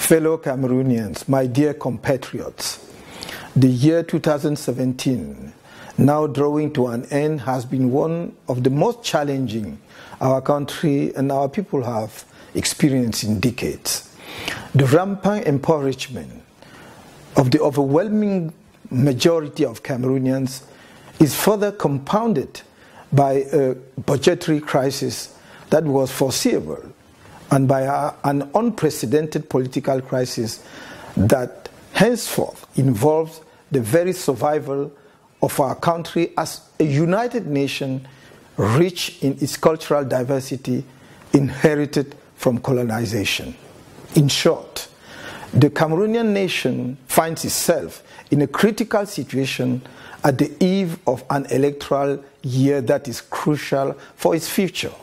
Fellow Cameroonians, my dear compatriots, the year 2017, now drawing to an end, has been one of the most challenging our country and our people have experienced in decades. The rampant impoverishment of the overwhelming majority of Cameroonians is further compounded by a budgetary crisis that was foreseeable and by an unprecedented political crisis that henceforth involves the very survival of our country as a united nation rich in its cultural diversity inherited from colonization. In short, the Cameroonian nation finds itself in a critical situation at the eve of an electoral year that is crucial for its future.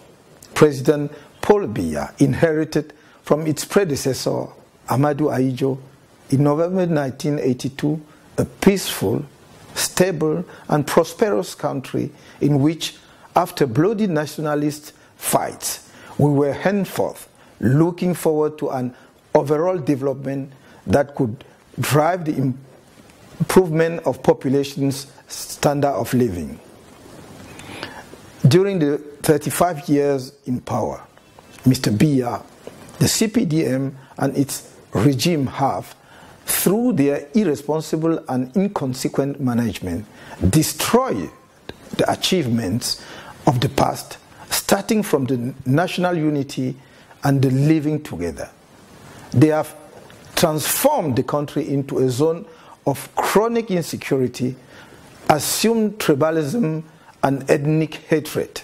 President Paul Biya inherited from its predecessor, Amadou Ahidjo, in November 1982, a peaceful, stable, and prosperous country in which, after bloody nationalist fights, we were henceforth looking forward to an overall development that could drive the improvement of population's standard of living. During the 35 years in power, Mr. Biya, the CPDM and its regime have, through their irresponsible and inconsequent management, destroyed the achievements of the past, starting from the national unity and the living together. They have transformed the country into a zone of chronic insecurity, assumed tribalism and ethnic hatred.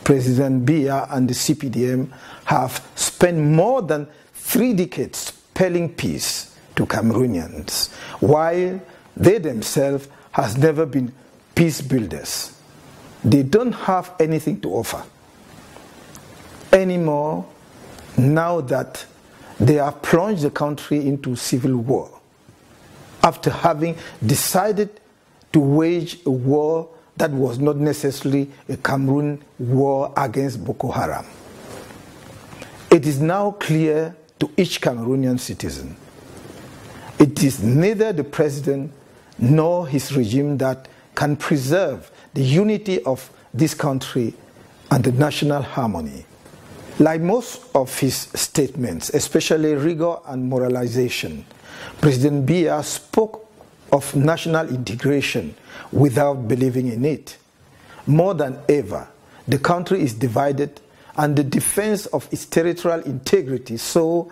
President Biya and the CPDM have spent more than 3 decades spelling peace to Cameroonians, while they themselves has never been peace builders. They don't have anything to offer anymore now that they have plunged the country into civil war after having decided to wage a war that was not necessarily a Cameroon war against Boko Haram. It is now clear to each Cameroonian citizen it is neither the president nor his regime that can preserve the unity of this country and the national harmony. Like most of his statements, especially rigor and moralization, President Biya spoke of national integration without believing in it. More than ever, the country is divided and the defense of its territorial integrity saw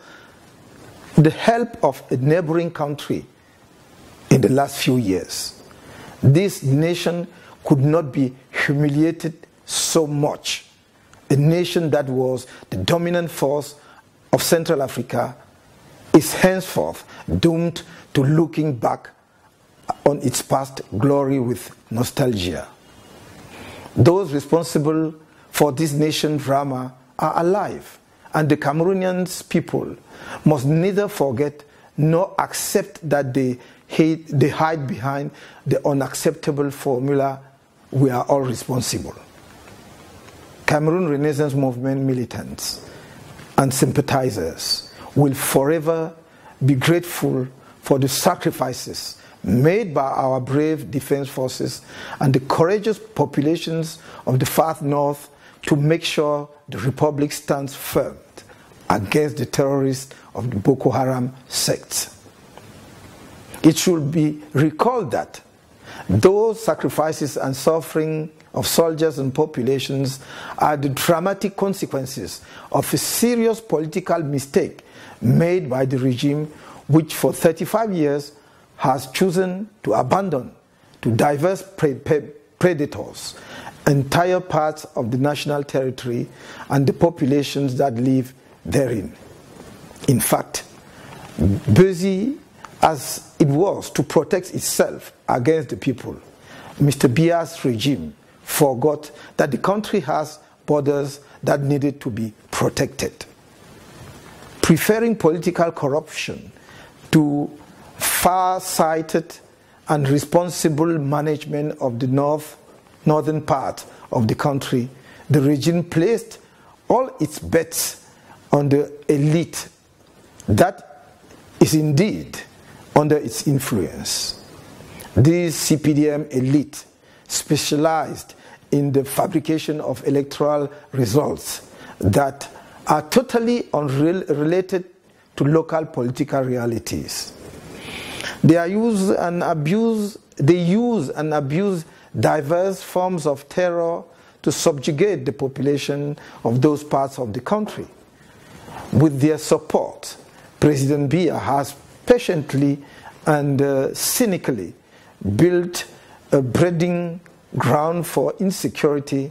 the help of a neighboring country in the last few years. This nation could not be humiliated so much. A nation that was the dominant force of Central Africa is henceforth doomed to looking back on its past glory with nostalgia. Those responsible for this nation drama are alive, and the Cameroonians people must neither forget nor accept that they hide behind the unacceptable formula, "we are all responsible." Cameroon Renaissance Movement militants and sympathizers will forever be grateful for the sacrifices made by our brave defense forces and the courageous populations of the far north to make sure the Republic stands firm against the terrorists of the Boko Haram sect. It should be recalled that those sacrifices and suffering of soldiers and populations are the dramatic consequences of a serious political mistake made by the regime, which for 35 years has chosen to abandon to diverse predators entire parts of the national territory and the populations that live therein. In fact, busy as it was to protect itself against the people, Mr. Biya's regime forgot that the country has borders that needed to be protected. Preferring political corruption to far-sighted and responsible management of the northern part of the country, the regime placed all its bets on the elite that is indeed under its influence. This CPDM elite specialized in the fabrication of electoral results that are totally unrelated to local political realities. They use and abuse diverse forms of terror to subjugate the population of those parts of the country. With their support, President Biya has patiently and cynically built a breeding ground for insecurity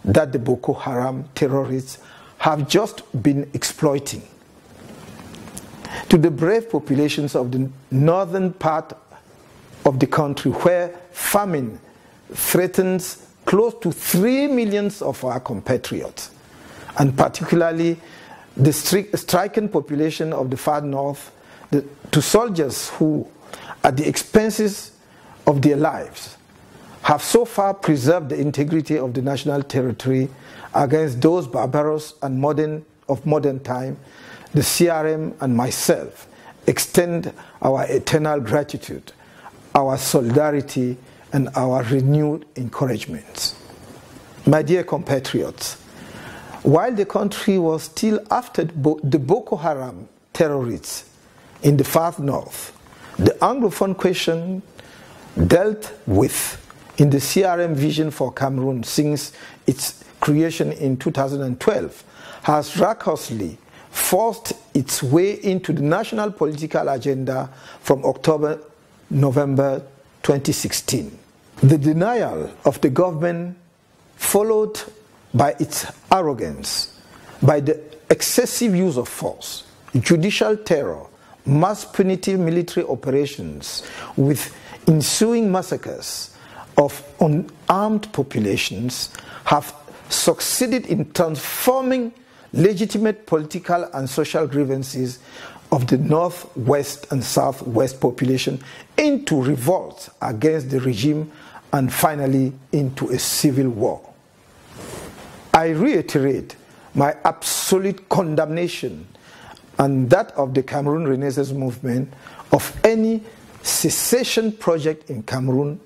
that the Boko Haram terrorists have just been exploiting. To the brave populations of the northern part of the country, where famine threatens close to 3 million of our compatriots, and particularly the stricken population of the far north, to soldiers who, at the expenses of their lives, have so far preserved the integrity of the national territory against those barbarous and modern time, the CRM and myself extend our eternal gratitude, our solidarity, and our renewed encouragement. My dear compatriots, while the country was still after the Boko Haram terrorists in the far north, the Anglophone question dealt with in the CRM vision for Cameroon since its creation in 2012 has raucously forced its way into the national political agenda from October-November 2016. The denial of the government, followed by its arrogance, by the excessive use of force, judicial terror, mass punitive military operations with ensuing massacres of unarmed populations, have succeeded in transforming legitimate political and social grievances of the northwest and southwest population into revolt against the regime and finally into a civil war. I reiterate my absolute condemnation and that of the Cameroon Renaissance movement of any secession project in Cameroon.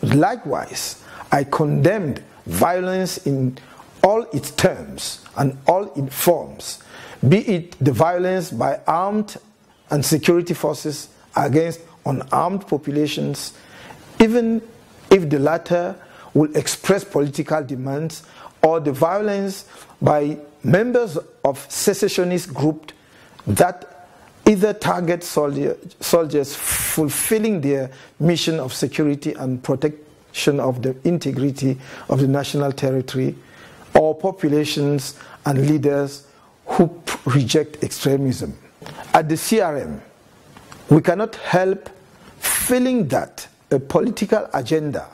Likewise, I condemned violence in all its terms and all its forms, be it the violence by armed and security forces against unarmed populations, even if the latter will express political demands, or the violence by members of secessionist groups that either target soldiers fulfilling their mission of security and protection of the integrity of the national territory, or populations and leaders who reject extremism. At the CRM, we cannot help feeling that a political agenda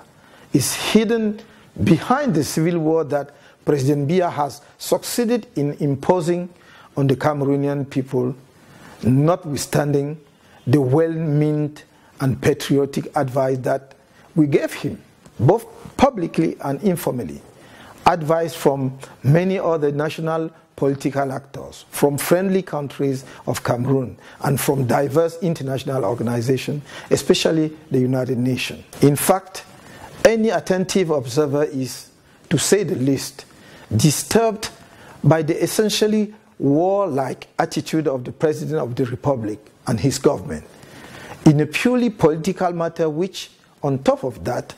is hidden behind the civil war that President Biya has succeeded in imposing on the Cameroonian people, notwithstanding the well-meant and patriotic advice that we gave him, both publicly and informally. Advice from many other national political actors, from friendly countries of Cameroon, and from diverse international organizations, especially the United Nations. In fact, any attentive observer is, to say the least, disturbed by the essentially warlike attitude of the President of the Republic and his government in a purely political matter which, on top of that,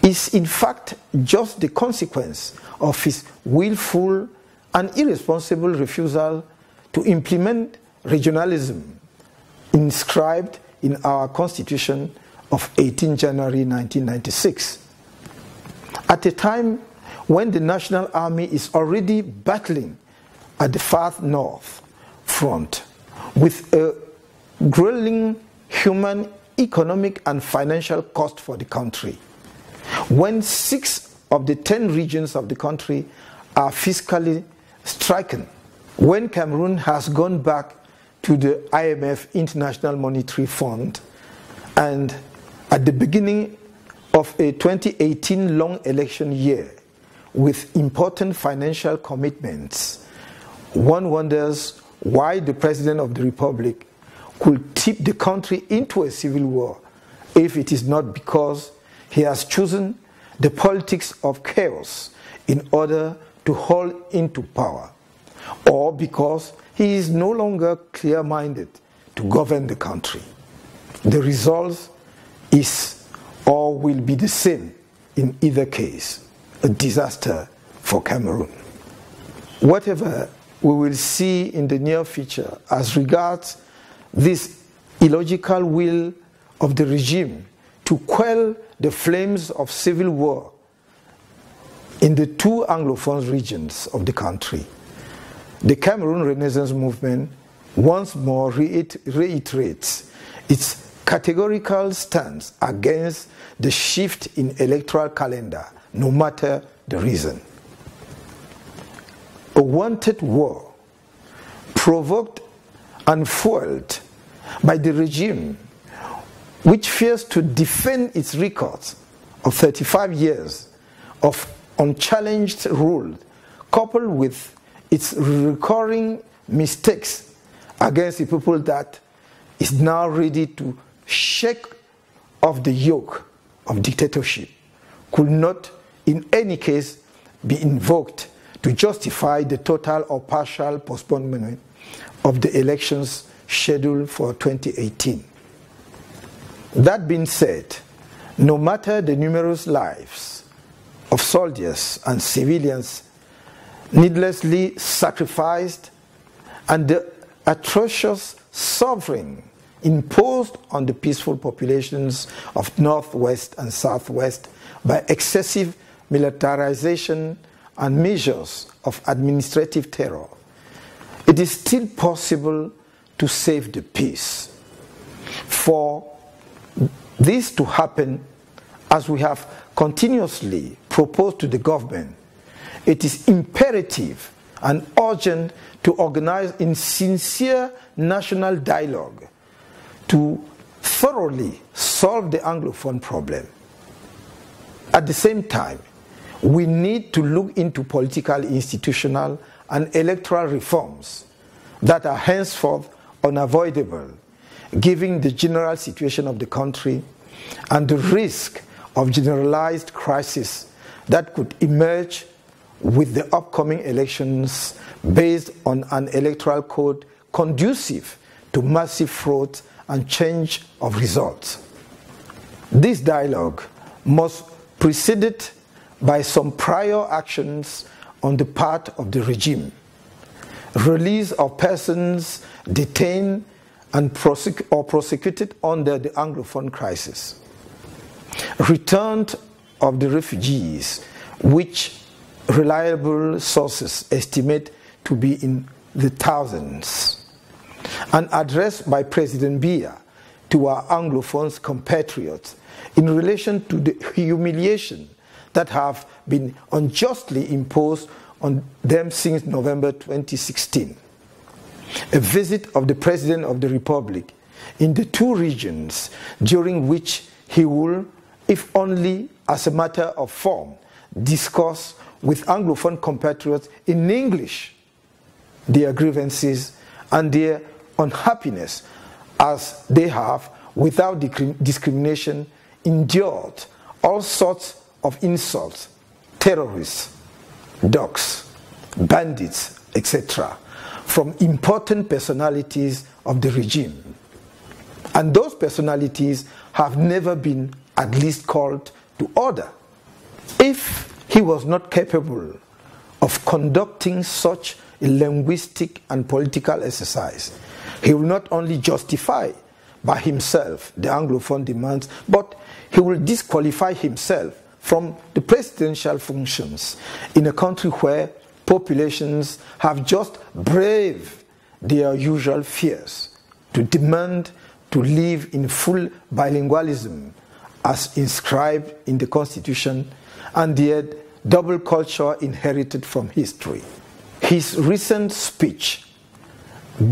is in fact just the consequence of his willful and irresponsible refusal to implement regionalism inscribed in our Constitution of 18 January 1996. At a time when the National Army is already battling at the far north front with a grueling human, economic and financial cost for the country, when 6 of the 10 regions of the country are fiscally stricken, when Cameroon has gone back to the IMF, International Monetary Fund, and at the beginning of a 2018 long election year with important financial commitments, one wonders why the President of the Republic could tip the country into a civil war if it is not because he has chosen the politics of chaos in order to hold into power, or because he is no longer clear-minded to govern the country. The result is or will be the same in either case, a disaster for Cameroon. Whatever we will see in the near future as regards this illogical will of the regime to quell the flames of civil war in the two Anglophone regions of the country, the Cameroon Renaissance Movement once more reiterates its categorical stance against the shift in electoral calendar, no matter the reason. A wanted war provoked and fueled by the regime, which fears to defend its records of 35 years of unchallenged rule, coupled with its recurring mistakes against a people that is now ready to shake off the yoke of dictatorship, could not in any case be invoked to justify the total or partial postponement of the elections scheduled for 2018. That being said, no matter the numerous lives of soldiers and civilians needlessly sacrificed and the atrocious suffering imposed on the peaceful populations of Northwest and Southwest by excessive militarization and measures of administrative terror, it is still possible to save the peace. For this to happen, as we have continuously proposed to the government, it is imperative and urgent to organize in sincere national dialogue to thoroughly solve the Anglophone problem. At the same time, we need to look into political, institutional, and electoral reforms that are henceforth unavoidable, given the general situation of the country and the risk of generalized crisis that could emerge with the upcoming elections based on an electoral code conducive to massive fraud and change of results. This dialogue must preceded by some prior actions on the part of the regime. Release of persons detained and prosecuted under the Anglophone crisis. Return of the refugees, which reliable sources estimate to be in the thousands. An address by President Biya to our Anglophone compatriots in relation to the humiliation that have been unjustly imposed on them since November 2016. A visit of the President of the Republic in the two regions, during which he will, if only as a matter of form, discuss with Anglophone compatriots in English their grievances and their unhappiness, as they have, without discrimination, endured all sorts of insults, terrorists, dogs, bandits, etc., from important personalities of the regime. And those personalities have never been at least called to order. If he was not capable of conducting such a linguistic and political exercise, he will not only justify by himself the Anglophone demands, but he will disqualify himself from the presidential functions in a country where populations have just braved their usual fears to demand to live in full bilingualism as inscribed in the Constitution, and their double culture inherited from history. His recent speech,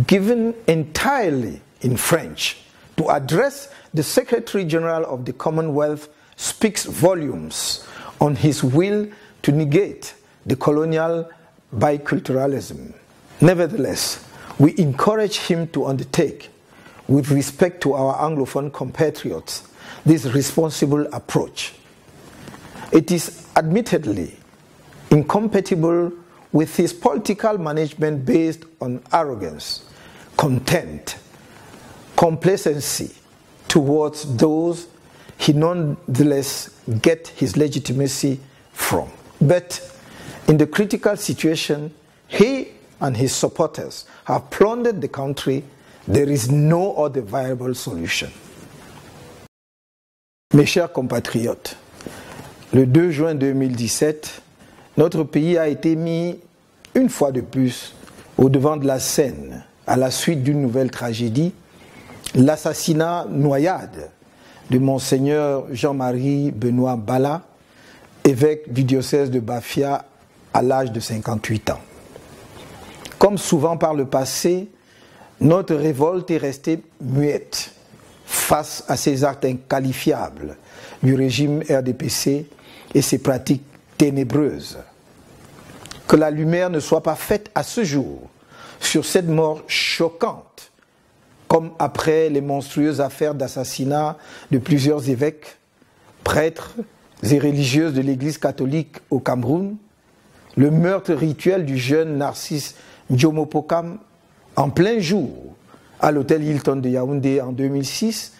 given entirely in French, to address the Secretary General of the Commonwealth, speaks volumes on his will to negate the colonial biculturalism. Nevertheless, we encourage him to undertake with respect to our Anglophone compatriots this responsible approach. It is admittedly incompatible with his political management based on arrogance, contempt, complacency towards those he nonetheless gets his legitimacy from. But in the critical situation he and his supporters have plundered the country, there is no other viable solution. Mes chers compatriotes, le 2 juin 2017, notre pays a été mis une fois de plus au devant de la scène à la suite d'une nouvelle tragédie, l'assassinat noyade de Monseigneur Jean-Marie Benoît Bala, évêque du diocèse de Bafia à l'âge de 58 ans. Comme souvent par le passé, notre révolte est restée muette face à ces actes inqualifiables du régime RDPC et ses pratiques ténébreuses. Que la lumière ne soit pas faite à ce jour sur cette mort choquante, comme après les monstrueuses affaires d'assassinat de plusieurs évêques, prêtres et religieuses de l'Église catholique au Cameroun, le meurtre rituel du jeune Narcisse Ndiomopokam en plein jour à l'hôtel Hilton de Yaoundé en 2006,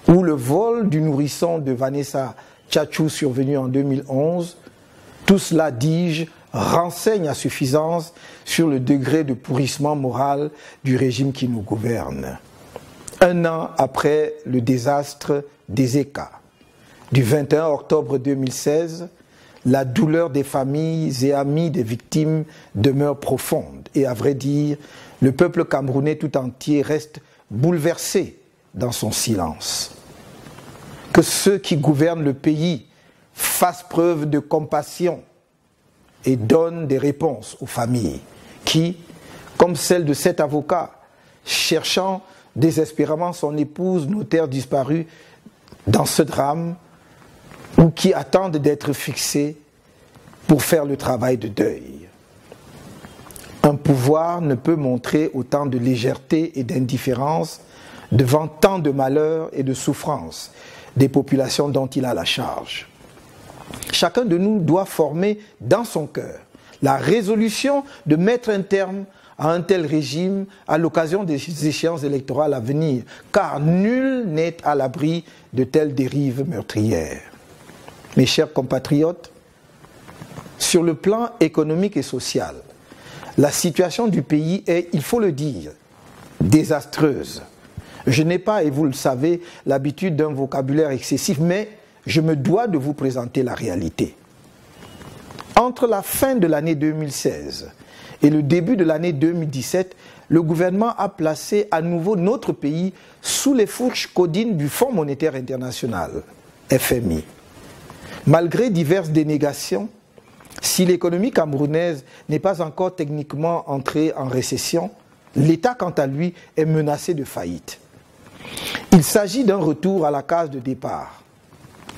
ou le vol du nourrisson de Vanessa Tchatchou survenu en 2011, tout cela, dis-je, renseigne à suffisance sur le degré de pourrissement moral du régime qui nous gouverne. Un an après le désastre des ECA, du 21 octobre 2016, la douleur des familles et amis des victimes demeure profonde et, à vrai dire, le peuple camerounais tout entier reste bouleversé dans son silence. Que ceux qui gouvernent le pays fassent preuve de compassion et donnent des réponses aux familles qui, comme celle de cet avocat, cherchant désespérément son épouse notaire disparue dans ce drame, ou qui attendent d'être fixés pour faire le travail de deuil. Un pouvoir ne peut montrer autant de légèreté et d'indifférence devant tant de malheurs et de souffrances des populations dont il a la charge. Chacun de nous doit former dans son cœur la résolution de mettre un terme à un tel régime à l'occasion des échéances électorales à venir, car nul n'est à l'abri de telles dérives meurtrières. Mes chers compatriotes, sur le plan économique et social, la situation du pays est, il faut le dire, désastreuse. Je n'ai pas, et vous le savez, l'habitude d'un vocabulaire excessif, mais je me dois de vous présenter la réalité. Entre la fin de l'année 2016 et le début de l'année 2017, le gouvernement a placé à nouveau notre pays sous les fourches caudines du Fonds monétaire international, FMI. Malgré diverses dénégations, si l'économie camerounaise n'est pas encore techniquement entrée en récession, l'État, quant à lui, est menacé de faillite. Il s'agit d'un retour à la case de départ.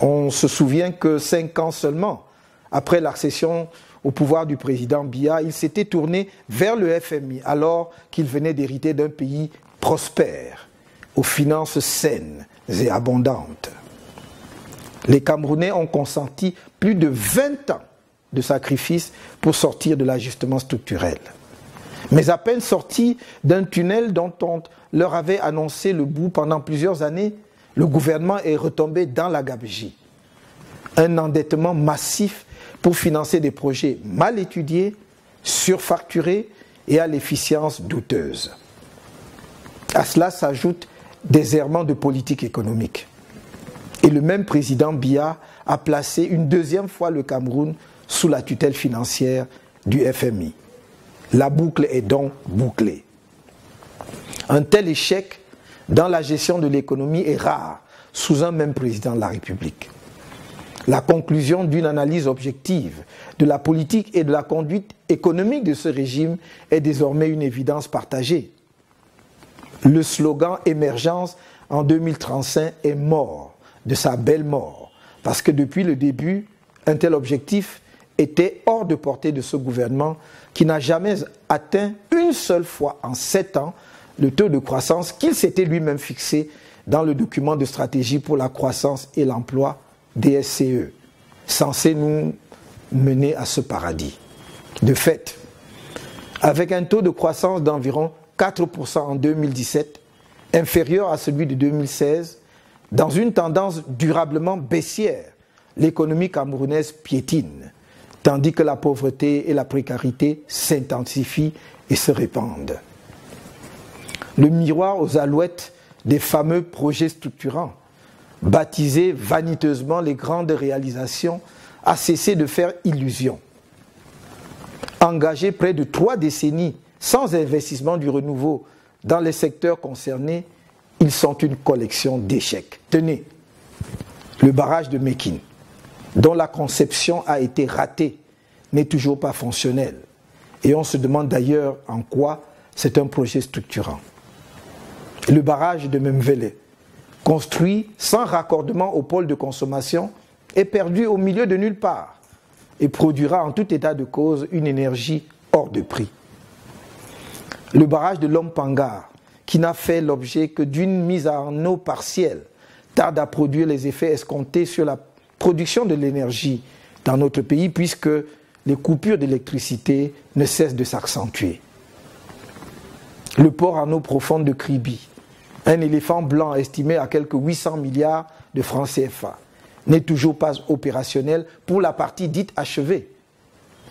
On se souvient que 5 ans seulement après l'accession au pouvoir du président Biya, il s'était tourné vers le FMI alors qu'il venait d'hériter d'un pays prospère, aux finances saines et abondantes. Les Camerounais ont consenti plus de 20 ans de sacrifices pour sortir de l'ajustement structurel. Mais à peine sortis d'un tunnel dont on leur avait annoncé le bout pendant plusieurs années, le gouvernement est retombé dans la gabegie. Un endettement massif pour financer des projets mal étudiés, surfacturés et à l'efficience douteuse. À cela s'ajoutent des errements de politique économique. Et le même président Biya a placé une deuxième fois le Cameroun sous la tutelle financière du FMI. La boucle est donc bouclée. Un tel échec dans la gestion de l'économie est rare sous un même président de la République. La conclusion d'une analyse objective de la politique et de la conduite économique de ce régime est désormais une évidence partagée. Le slogan « Émergence en 2035 » est mort de sa belle mort, parce que depuis le début, un tel objectif était hors de portée de ce gouvernement qui n'a jamais atteint une seule fois en 7 ans le taux de croissance qu'il s'était lui-même fixé dans le document de stratégie pour la croissance et l'emploi DSCE, censé nous mener à ce paradis. De fait, avec un taux de croissance d'environ 4% en 2017, inférieur à celui de 2016, dans une tendance durablement baissière, l'économie camerounaise piétine, tandis que la pauvreté et la précarité s'intensifient et se répandent. Le miroir aux alouettes des fameux projets structurants, baptisés vaniteusement les grandes réalisations, a cessé de faire illusion. Engagés près de 3 décennies sans investissement du renouveau dans les secteurs concernés, ils sont une collection d'échecs. Tenez, le barrage de Mékine, dont la conception a été ratée, n'est toujours pas fonctionnel. Et on se demande d'ailleurs en quoi c'est un projet structurant. Le barrage de Memvele, construit sans raccordement au pôle de consommation, est perdu au milieu de nulle part et produira en tout état de cause une énergie hors de prix. Le barrage de Lompangar, qui n'a fait l'objet que d'une mise en eau partielle, tarde à produire les effets escomptés sur la production de l'énergie dans notre pays puisque les coupures d'électricité ne cessent de s'accentuer. Le port en eau profonde de Kribi, un éléphant blanc estimé à quelques 800 milliards de francs CFA, n'est toujours pas opérationnel pour la partie dite achevée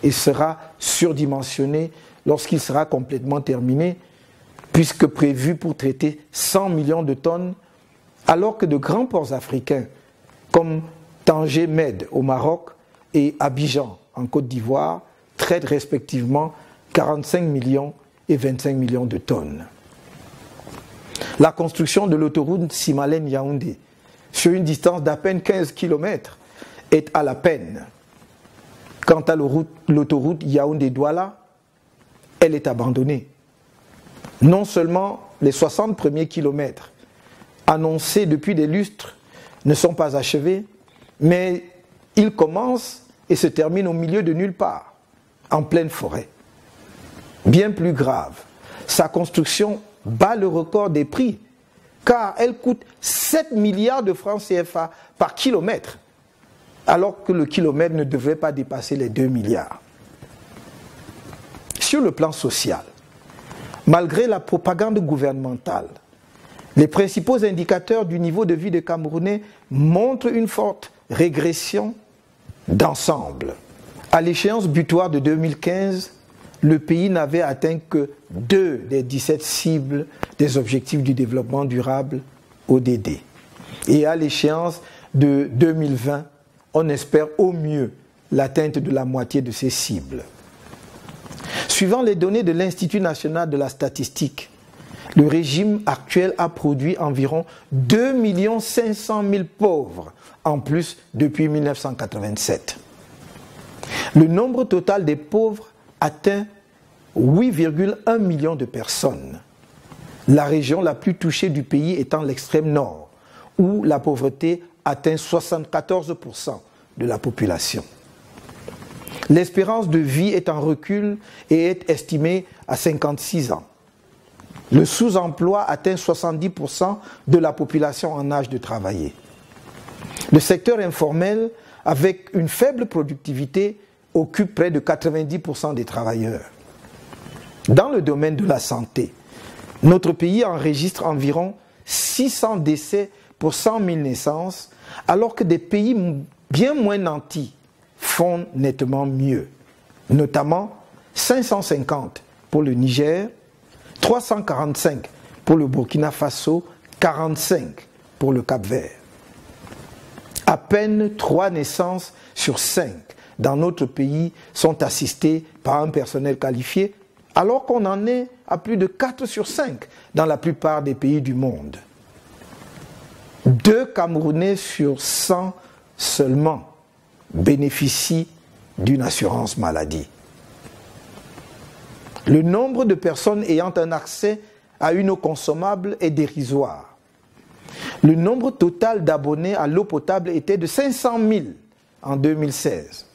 et sera surdimensionné lorsqu'il sera complètement terminé, puisque prévu pour traiter 100 millions de tonnes, alors que de grands ports africains comme Tanger Med au Maroc et Abidjan en Côte d'Ivoire traitent respectivement 45 millions et 25 millions de tonnes. La construction de l'autoroute Simalène-Yaoundé sur une distance d'à peine 15 km est à la peine. Quant à l'autoroute Yaoundé-Douala, elle est abandonnée. Non seulement les 60 premiers kilomètres annoncés depuis des lustres ne sont pas achevés, mais ils commencent et se terminent au milieu de nulle part, en pleine forêt. Bien plus grave, sa construction bat le record des prix, car elle coûte 7 milliards de francs CFA par kilomètre, alors que le kilomètre ne devrait pas dépasser les 2 milliards. Sur le plan social, malgré la propagande gouvernementale, les principaux indicateurs du niveau de vie des Camerounais montrent une forte régression d'ensemble. À l'échéance butoir de 2015, le pays n'avait atteint que 2 des 17 cibles des objectifs du développement durable ODD. Et à l'échéance de 2020, on espère au mieux l'atteinte de la moitié de ces cibles. Suivant les données de l'Institut national de la statistique, le régime actuel a produit environ 2 500 000 pauvres en plus depuis 1987. Le nombre total des pauvres atteint 8,1 millions de personnes. La région la plus touchée du pays étant l'extrême nord, où la pauvreté atteint 74% de la population. L'espérance de vie est en recul et est estimée à 56 ans. Le sous-emploi atteint 70% de la population en âge de travailler. Le secteur informel, avec une faible productivité, occupe près de 90% des travailleurs. Dans le domaine de la santé, notre pays enregistre environ 600 décès pour 100 000 naissances, alors que des pays bien moins nantis font nettement mieux, notamment 550 pour le Niger, 345 pour le Burkina Faso, 45 pour le Cap-Vert. À peine 3 naissances sur 5 dans notre pays sont assistées par un personnel qualifié, alors qu'on en est à plus de 4 sur 5 dans la plupart des pays du monde. 2 Camerounais sur 100 seulement bénéficient d'une assurance maladie. Le nombre de personnes ayant un accès à une eau consommable est dérisoire. Le nombre total d'abonnés à l'eau potable était de 500 000 en 2016,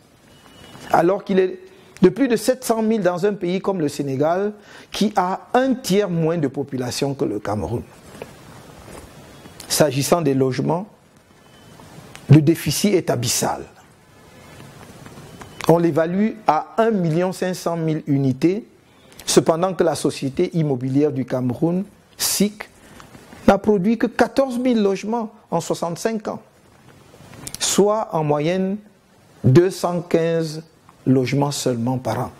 alors qu'il est de plus de 700 000 dans un pays comme le Sénégal, qui a un tiers moins de population que le Cameroun. S'agissant des logements, le déficit est abyssal. On l'évalue à 1 500 000 unités, cependant que la Société immobilière du Cameroun, SIC, n'a produit que 14 000 logements en 65 ans, soit en moyenne 215 logements seulement par an.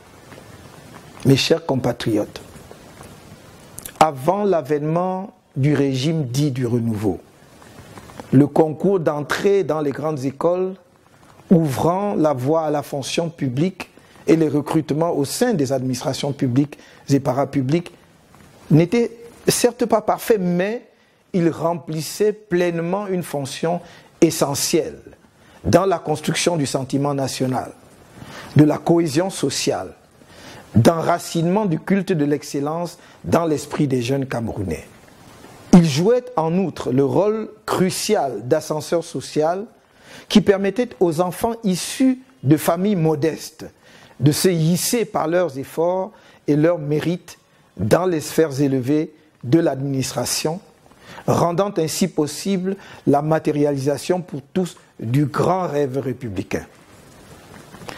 Mes chers compatriotes, avant l'avènement du régime dit du renouveau, le concours d'entrée dans les grandes écoles ouvrant la voie à la fonction publique et les recrutements au sein des administrations publiques et parapubliques n'étaient certes pas parfaits, mais ils remplissaient pleinement une fonction essentielle dans la construction du sentiment national, de la cohésion sociale, d'enracinement du culte de l'excellence dans l'esprit des jeunes Camerounais. Ils jouaient en outre le rôle crucial d'ascenseur social qui permettait aux enfants issus de familles modestes de se hisser par leurs efforts et leurs mérites dans les sphères élevées de l'administration, rendant ainsi possible la matérialisation pour tous du grand rêve républicain.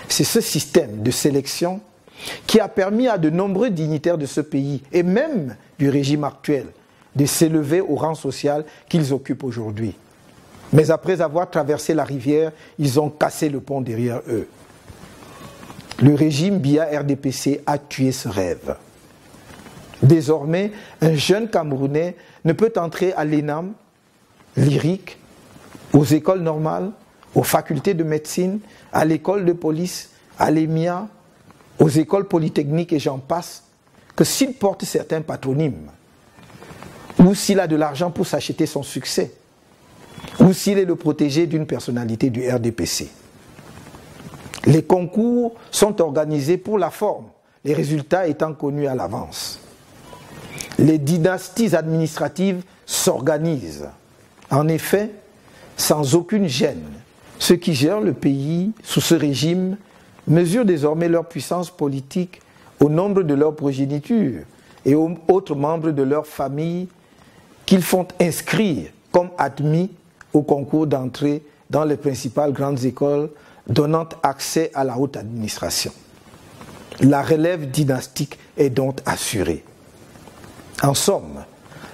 C'est ce système de sélection qui a permis à de nombreux dignitaires de ce pays, et même du régime actuel, de s'élever au rang social qu'ils occupent aujourd'hui. Mais après avoir traversé la rivière, ils ont cassé le pont derrière eux. Le régime Biya-RDPC a tué ce rêve. Désormais, un jeune Camerounais ne peut entrer à l'ENAM, l'IRIC, aux écoles normales, aux facultés de médecine, à l'école de police, à l'EMIA, aux écoles polytechniques et j'en passe, que s'il porte certains patronymes, ou s'il a de l'argent pour s'acheter son succès, ou s'il est le protégé d'une personnalité du RDPC. Les concours sont organisés pour la forme, les résultats étant connus à l'avance. Les dynasties administratives s'organisent. En effet, sans aucune gêne, ceux qui gèrent le pays sous ce régime mesurent désormais leur puissance politique au nombre de leurs progénitures et aux autres membres de leur famille qu'ils font inscrire comme admis au concours d'entrée dans les principales grandes écoles donnant accès à la haute administration. La relève dynastique est donc assurée. En somme,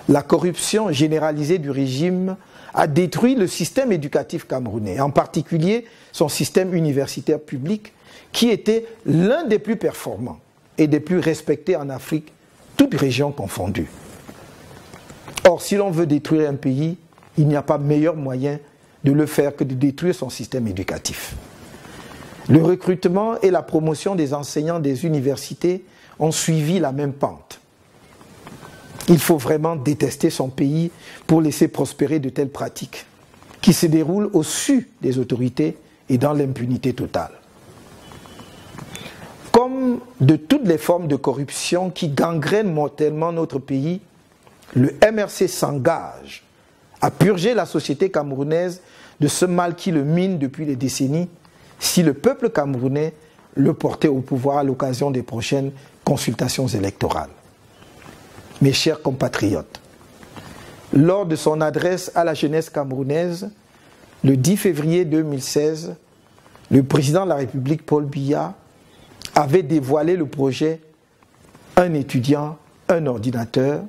la corruption généralisée du régime a détruit le système éducatif camerounais, en particulier son système universitaire public, qui était l'un des plus performants et des plus respectés en Afrique, toutes régions confondues. Or, si l'on veut détruire un pays, il n'y a pas meilleur moyen de le faire que de détruire son système éducatif. Le recrutement et la promotion des enseignants des universités ont suivi la même pente. Il faut vraiment détester son pays pour laisser prospérer de telles pratiques qui se déroulent au-dessus des autorités et dans l'impunité totale. Comme de toutes les formes de corruption qui gangrènent mortellement notre pays, le MRC s'engage à purger la société camerounaise de ce mal qui le mine depuis des décennies si le peuple camerounais le portait au pouvoir à l'occasion des prochaines consultations électorales. Mes chers compatriotes, lors de son adresse à la jeunesse camerounaise, le 10 février 2016, le président de la République, Paul Biya, avait dévoilé le projet « Un étudiant, un ordinateur »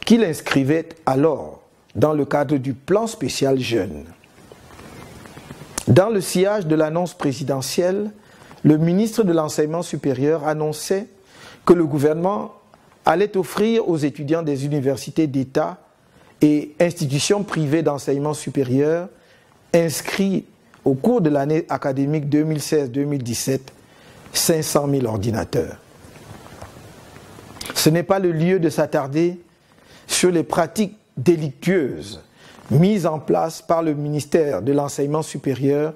qu'il inscrivait alors dans le cadre du plan spécial jeune. Dans le sillage de l'annonce présidentielle, le ministre de l'Enseignement supérieur annonçait que le gouvernement allait offrir aux étudiants des universités d'État et institutions privées d'enseignement supérieur inscrits au cours de l'année académique 2016-2017 500 000 ordinateurs. Ce n'est pas le lieu de s'attarder sur les pratiques délictueuses mises en place par le ministère de l'Enseignement supérieur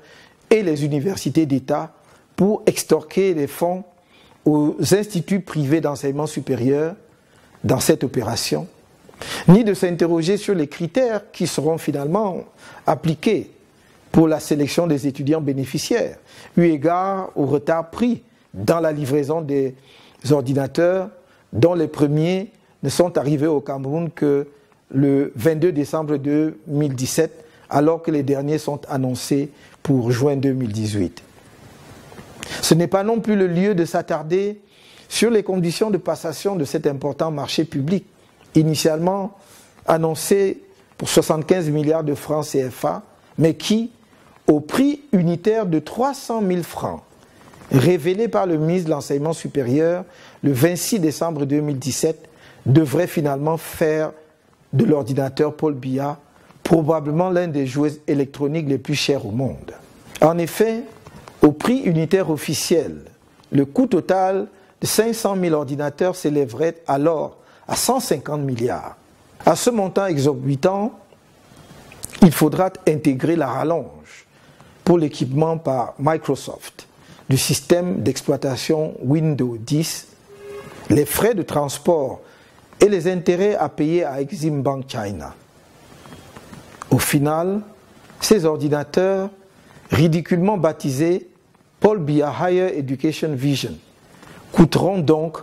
et les universités d'État pour extorquer les fonds aux instituts privés d'enseignement supérieur dans cette opération, ni de s'interroger sur les critères qui seront finalement appliqués pour la sélection des étudiants bénéficiaires, eu égard au retard pris dans la livraison des ordinateurs, dont les premiers ne sont arrivés au Cameroun que le 22 décembre 2017, alors que les derniers sont annoncés pour juin 2018. Ce n'est pas non plus le lieu de s'attarder sur les conditions de passation de cet important marché public, initialement annoncé pour 75 milliards de francs CFA, mais qui, au prix unitaire de 300 000 francs, révélé par le ministre de l'Enseignement supérieur le 26 décembre 2017, devrait finalement faire de l'ordinateur Paul Biya probablement l'un des jouets électroniques les plus chers au monde. En effet, au prix unitaire officiel, le coût total de 500 000 ordinateurs s'élèverait alors à 150 milliards. À ce montant exorbitant, il faudra intégrer la rallonge pour l'équipement par Microsoft du système d'exploitation Windows 10, les frais de transport et les intérêts à payer à Exim Bank China. Au final, ces ordinateurs, ridiculement baptisés Paul Biya Higher Education Vision, coûteront donc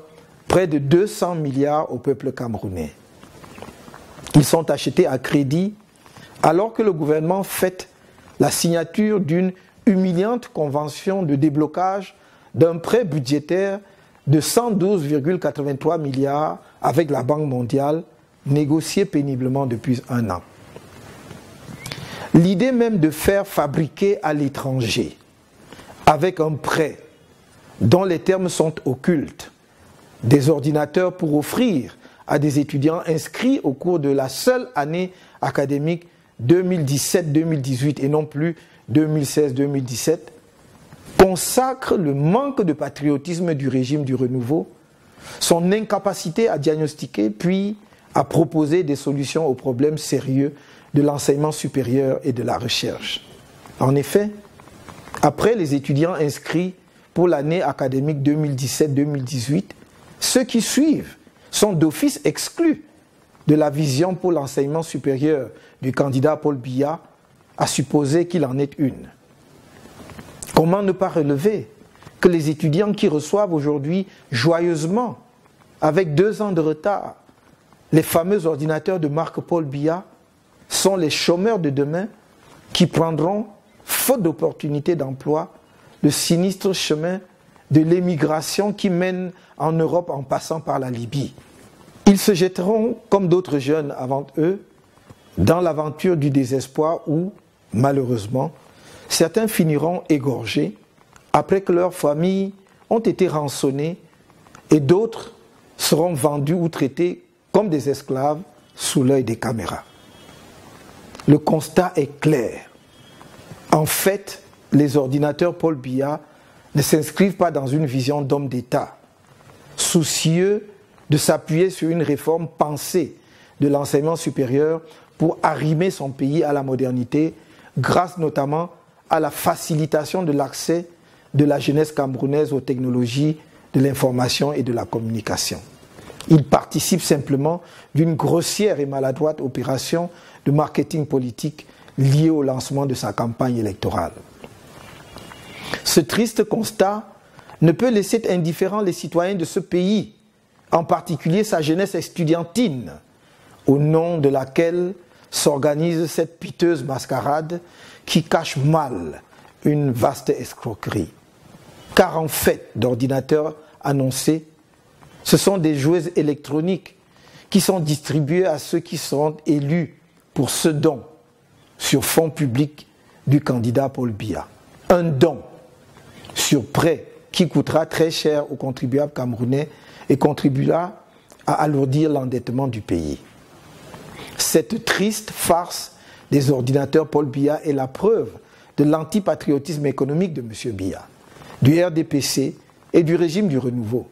près de 200 milliards au peuple camerounais. Ils sont achetés à crédit alors que le gouvernement fête la signature d'une humiliante convention de déblocage d'un prêt budgétaire de 112,83 milliards avec la Banque mondiale, négocié péniblement depuis un an. L'idée même de faire fabriquer à l'étranger, avec un prêt dont les termes sont occultes, des ordinateurs pour offrir à des étudiants inscrits au cours de la seule année académique 2017-2018 et non plus 2016-2017, consacre le manque de patriotisme du régime du renouveau, son incapacité à diagnostiquer puis à proposer des solutions aux problèmes sérieux de l'enseignement supérieur et de la recherche. En effet, après les étudiants inscrits pour l'année académique 2017-2018, ceux qui suivent sont d'office exclus de la vision pour l'enseignement supérieur du candidat Paul Biya, à supposer qu'il en est une. Comment ne pas relever que les étudiants qui reçoivent aujourd'hui joyeusement, avec 2 ans de retard, les fameux ordinateurs de marque Paul Biya sont les chômeurs de demain qui prendront, faute d'opportunités d'emploi, le sinistre chemin de l'émigration qui mène en Europe en passant par la Libye. Ils se jetteront, comme d'autres jeunes avant eux, dans l'aventure du désespoir où, malheureusement, certains finiront égorgés après que leurs familles ont été rançonnées et d'autres seront vendus ou traités comme des esclaves sous l'œil des caméras. Le constat est clair. En fait, les ordinateurs Paul Biya ne s'inscrivent pas dans une vision d'homme d'État, soucieux de s'appuyer sur une réforme pensée de l'enseignement supérieur pour arrimer son pays à la modernité, grâce notamment à la facilitation de l'accès de la jeunesse camerounaise aux technologies de l'information et de la communication. Il participe simplement d'une grossière et maladroite opération de marketing politique liée au lancement de sa campagne électorale. Ce triste constat ne peut laisser indifférents les citoyens de ce pays, en particulier sa jeunesse estudiantine, au nom de laquelle s'organise cette piteuse mascarade qui cache mal une vaste escroquerie. Car en fait, d'ordinateurs annoncés, ce sont des jouets électroniques qui sont distribués à ceux qui seront élus pour ce don sur fonds publics du candidat Paul Biya. Un don sur prêt qui coûtera très cher aux contribuables camerounais et contribuera à alourdir l'endettement du pays. Cette triste farce des ordinateurs Paul Biya est la preuve de l'antipatriotisme économique de M. Biya, du RDPC et du régime du renouveau.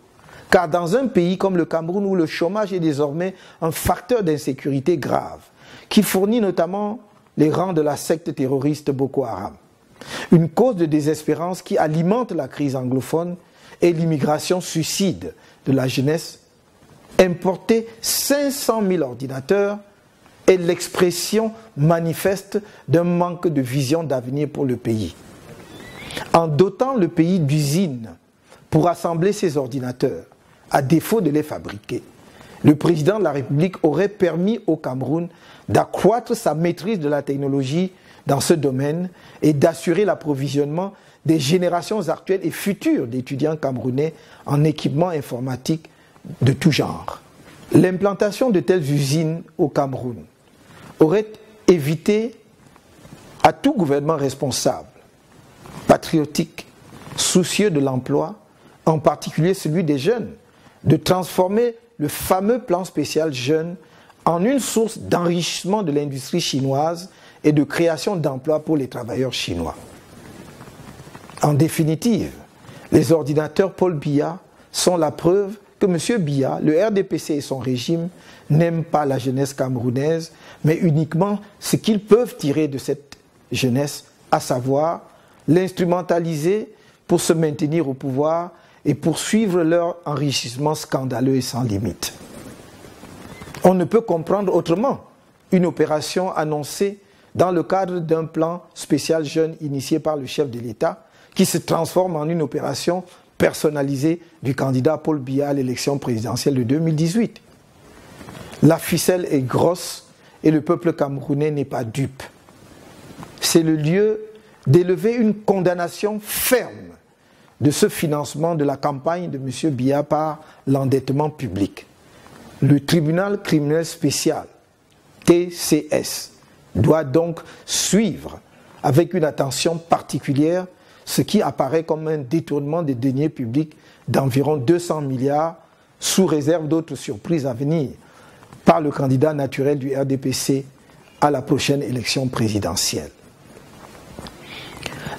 Car dans un pays comme le Cameroun où le chômage est désormais un facteur d'insécurité grave, qui fournit notamment les rangs de la secte terroriste Boko Haram, une cause de désespérance qui alimente la crise anglophone et l'immigration suicide de la jeunesse, importer 500 000 ordinateurs est l'expression manifeste d'un manque de vision d'avenir pour le pays. En dotant le pays d'usines pour assembler ces ordinateurs, à défaut de les fabriquer, le président de la République aurait permis au Cameroun d'accroître sa maîtrise de la technologie dans ce domaine et d'assurer l'approvisionnement des générations actuelles et futures d'étudiants camerounais en équipements informatiques de tout genre. L'implantation de telles usines au Cameroun aurait évité à tout gouvernement responsable, patriotique, soucieux de l'emploi, en particulier celui des jeunes, de transformer le fameux plan spécial jeunes en une source d'enrichissement de l'industrie chinoise et de création d'emplois pour les travailleurs chinois. En définitive, les ordinateurs Paul Biya sont la preuve que M. Biya, le RDPC et son régime n'aiment pas la jeunesse camerounaise, mais uniquement ce qu'ils peuvent tirer de cette jeunesse, à savoir l'instrumentaliser pour se maintenir au pouvoir et poursuivre leur enrichissement scandaleux et sans limite. On ne peut comprendre autrement une opération annoncée dans le cadre d'un plan spécial jeune initié par le chef de l'État qui se transforme en une opération personnalisée du candidat Paul Biya à l'élection présidentielle de 2018. La ficelle est grosse et le peuple camerounais n'est pas dupe. C'est le lieu d'élever une condamnation ferme de ce financement de la campagne de M. Biya par l'endettement public. Le tribunal criminel spécial, TCS, doit donc suivre avec une attention particulière ce qui apparaît comme un détournement des deniers publics d'environ 200 milliards, sous réserve d'autres surprises à venir, par le candidat naturel du RDPC à la prochaine élection présidentielle.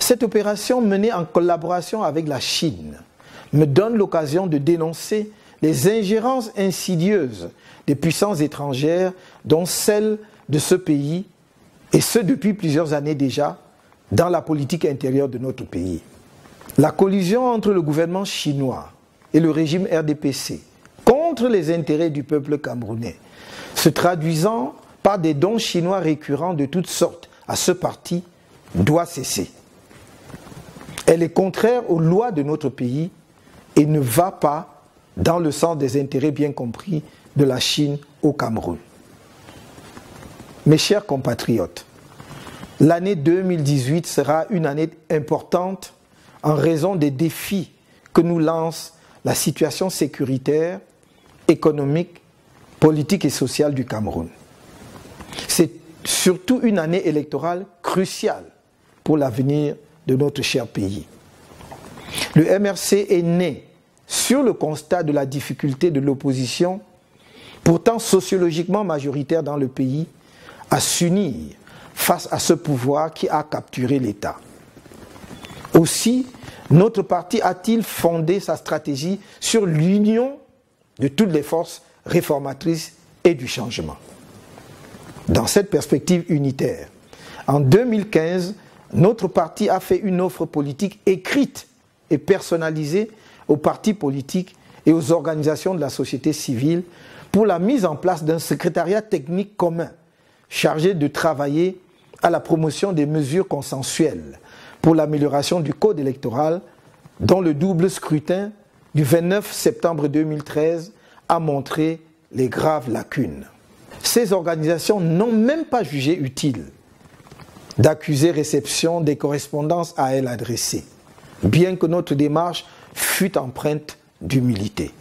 Cette opération menée en collaboration avec la Chine me donne l'occasion de dénoncer les ingérences insidieuses des puissances étrangères, dont celle de ce pays, et ce depuis plusieurs années déjà, dans la politique intérieure de notre pays. La collusion entre le gouvernement chinois et le régime RDPC contre les intérêts du peuple camerounais, se traduisant par des dons chinois récurrents de toutes sortes à ce parti, doit cesser. Elle est contraire aux lois de notre pays et ne va pas dans le sens des intérêts bien compris de la Chine au Cameroun. Mes chers compatriotes, l'année 2018 sera une année importante en raison des défis que nous lance la situation sécuritaire, économique, politique et sociale du Cameroun. C'est surtout une année électorale cruciale pour l'avenir de notre cher pays. Le MRC est né sur le constat de la difficulté de l'opposition, pourtant sociologiquement majoritaire dans le pays, à s'unir face à ce pouvoir qui a capturé l'État. Aussi, notre parti a-t-il fondé sa stratégie sur l'union de toutes les forces réformatrices et du changement. Dans cette perspective unitaire, en 2015, notre parti a fait une offre politique écrite et personnalisée aux partis politiques et aux organisations de la société civile pour la mise en place d'un secrétariat technique commun chargé de travailler à la promotion des mesures consensuelles pour l'amélioration du code électoral dont le double scrutin du 29 septembre 2013 a montré les graves lacunes. Ces organisations n'ont même pas jugé utile d'accuser réception des correspondances à elles adressées, bien que notre démarche fût empreinte d'humilité.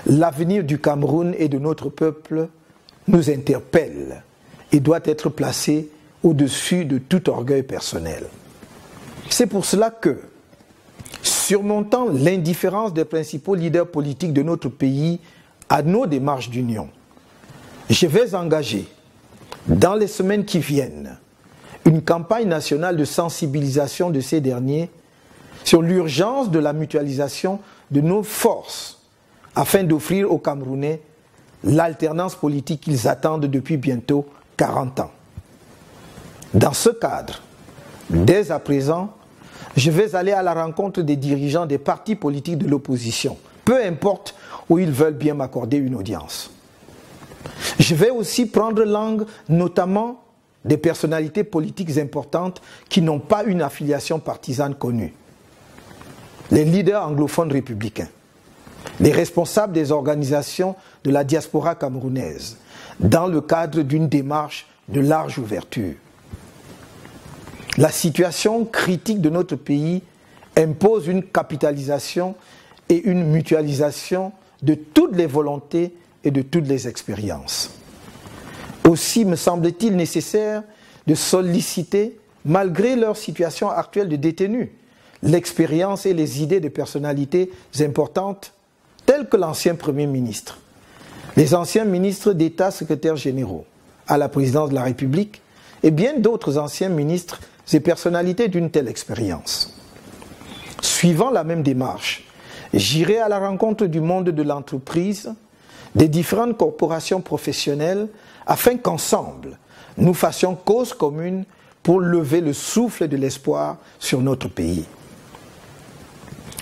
L'avenir du Cameroun et de notre peuple nous interpelle et doit être placé au-dessus de tout orgueil personnel. C'est pour cela que, surmontant l'indifférence des principaux leaders politiques de notre pays à nos démarches d'union, je vais engager, dans les semaines qui viennent, une campagne nationale de sensibilisation de ces derniers sur l'urgence de la mutualisation de nos forces afin d'offrir aux Camerounais l'alternance politique qu'ils attendent depuis bientôt 40 ans. Dans ce cadre, dès à présent, je vais aller à la rencontre des dirigeants des partis politiques de l'opposition, peu importe où ils veulent bien m'accorder une audience. Je vais aussi prendre langue notamment des personnalités politiques importantes qui n'ont pas une affiliation partisane connue. les leaders anglophones républicains, les responsables des organisations de la diaspora camerounaise, dans le cadre d'une démarche de large ouverture. La situation critique de notre pays impose une capitalisation et une mutualisation de toutes les volontés et de toutes les expériences. Aussi me semble-t-il nécessaire de solliciter, malgré leur situation actuelle de détenus, l'expérience et les idées de personnalités importantes telles que l'ancien Premier ministre, les anciens ministres d'État secrétaires généraux à la présidence de la République et bien d'autres anciens ministres et personnalités d'une telle expérience. Suivant la même démarche, j'irai à la rencontre du monde de l'entreprise, des différentes corporations professionnelles, afin qu'ensemble, nous fassions cause commune pour lever le souffle de l'espoir sur notre pays.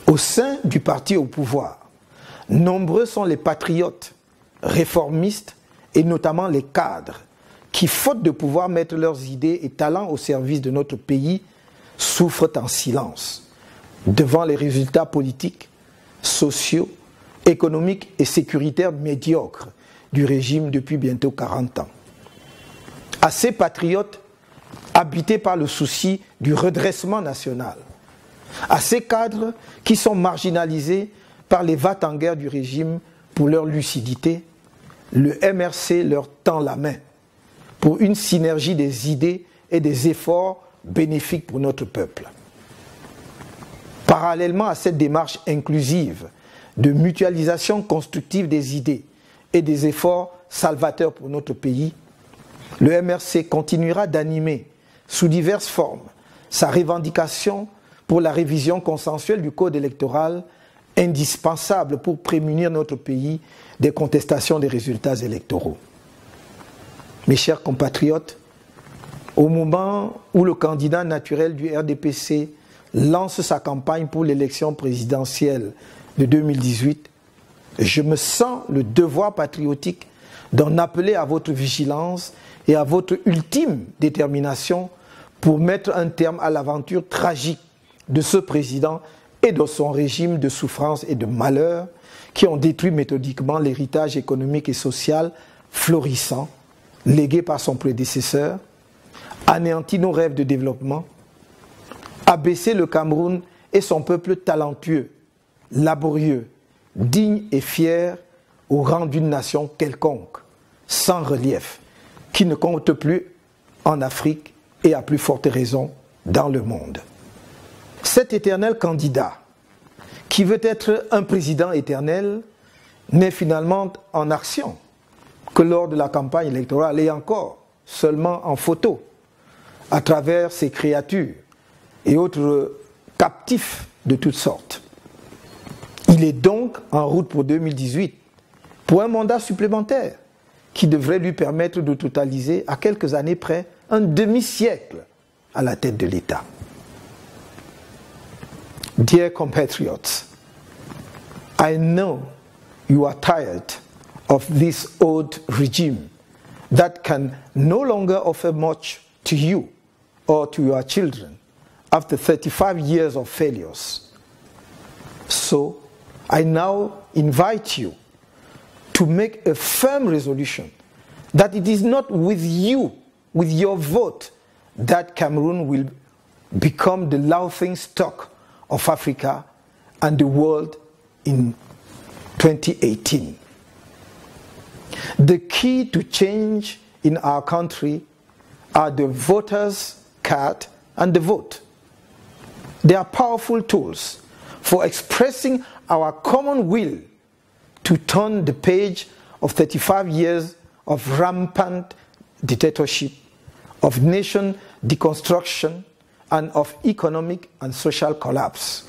Au sein du parti au pouvoir, nombreux sont les patriotes, réformistes et notamment les cadres qui, faute de pouvoir mettre leurs idées et talents au service de notre pays, souffrent en silence devant les résultats politiques, sociaux, économiques et sécuritaires médiocres du régime depuis bientôt 40 ans. À ces patriotes, habités par le souci du redressement national, à ces cadres qui sont marginalisés par les va-t-en-guerre du régime pour leur lucidité, le MRC leur tend la main pour une synergie des idées et des efforts bénéfiques pour notre peuple. Parallèlement à cette démarche inclusive de mutualisation constructive des idées et des efforts salvateurs pour notre pays, le MRC continuera d'animer sous diverses formes sa revendication pour la révision consensuelle du code électoral indispensable pour prémunir notre pays des contestations des résultats électoraux. Mes chers compatriotes, au moment où le candidat naturel du RDPC lance sa campagne pour l'élection présidentielle de 2018, je me sens le devoir patriotique d'en appeler à votre vigilance et à votre ultime détermination pour mettre un terme à l'aventure tragique de ce président et de son régime de souffrance et de malheur qui ont détruit méthodiquement l'héritage économique et social florissant légué par son prédécesseur, anéanti nos rêves de développement, abaissé le Cameroun et son peuple talentueux, laborieux, digne et fier au rang d'une nation quelconque, sans relief, qui ne compte plus en Afrique et à plus forte raison dans le monde. Cet éternel candidat, qui veut être un président éternel, n'est finalement en action que lors de la campagne électorale et encore seulement en photo, à travers ses créatures et autres captifs de toutes sortes. Il est donc en route pour 2018 pour un mandat supplémentaire qui devrait lui permettre de totaliser à quelques années près un demi-siècle à la tête de l'État. Dear compatriots, I know you are tired of this old regime that can no longer offer much to you or to your children after 35 years of failures. So, I now invite you to make a firm resolution that it is not with you, with your vote, that Cameroon will become the laughing stock of Africa and the world in 2018. The key to change in our country are the voters' card and the vote. They are powerful tools for expressing our common will to turn the page of 35 years of rampant dictatorship, of nation deconstruction, and of economic and social collapse.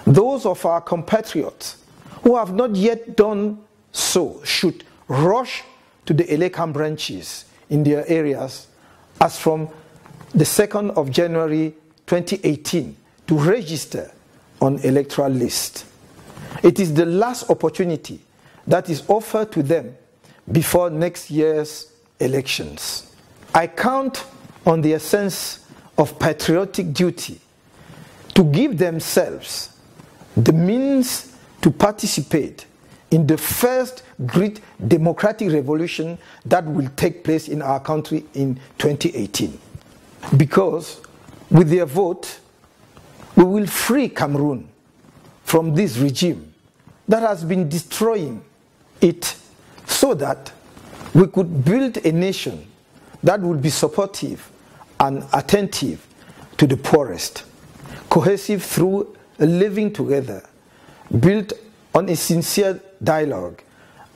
Those of our compatriots who have not yet done so should rush to the ELECAM branches in their areas as from the 2nd of January 2018 to register on electoral list. It is the last opportunity that is offered to them before next year's elections. I count on their sense of patriotic duty to give themselves the means to participate in the first great democratic revolution that will take place in our country in 2018. Because with their vote, we will free Cameroon from this regime that has been destroying it, so that we could build a nation that will be supportive and attentive to the poorest, cohesive through living together, built on a sincere dialogue,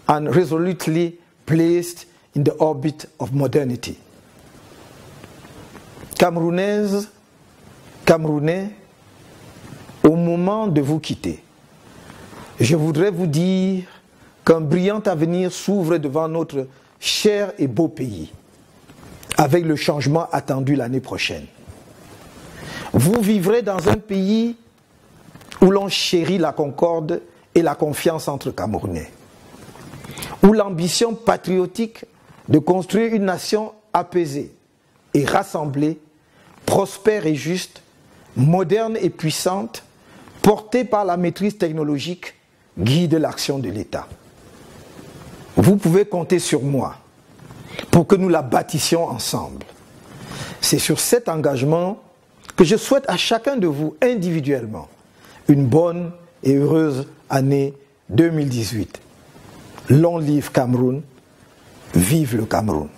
and resolutely placed in the orbit of modernity. Camerounaises, Camerounais, au moment de vous quitter, je voudrais vous dire qu'un brillant avenir s'ouvre devant notre cher et beau pays, avec le changement attendu l'année prochaine. Vous vivrez dans un pays où l'on chérit la concorde et la confiance entre Camerounais, où l'ambition patriotique de construire une nation apaisée et rassemblée, prospère et juste, moderne et puissante, portée par la maîtrise technologique, guide l'action de l'État. Vous pouvez compter sur moi pour que nous la bâtissions ensemble. C'est sur cet engagement que je souhaite à chacun de vous individuellement une bonne et heureuse année 2018. Long live Cameroun, vive le Cameroun.